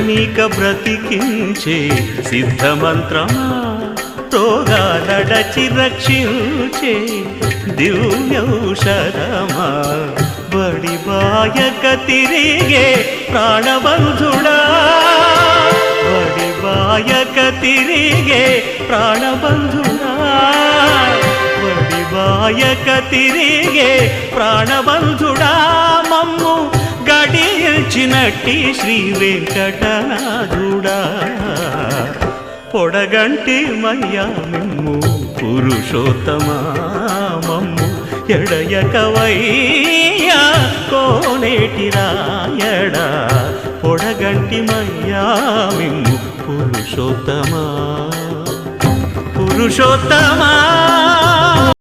నీక బ్రతికించే సిద్ధమంత్రమా రోగాలడచి రక్షించే దివ్యౌషధమా బడి బాయక తిరిగే ప్రాణబంధుడా బడి బాయక తిరిగే ప్రాణబంధుడా బడి బాయక తిరిగే ప్రాణబంధుడా మమ్ము గడిచినట్టి శ్రీ వెంకటనాథుడా పొడగంటి మయ్యా మిమ్ము పురుషోత్తమా మమ్ము ఎడయకవయ్యా కోనేటి రాయడా పొడగంటి మయ్యా మిమ్ము పురుషోత్తమా పురుషోత్తమా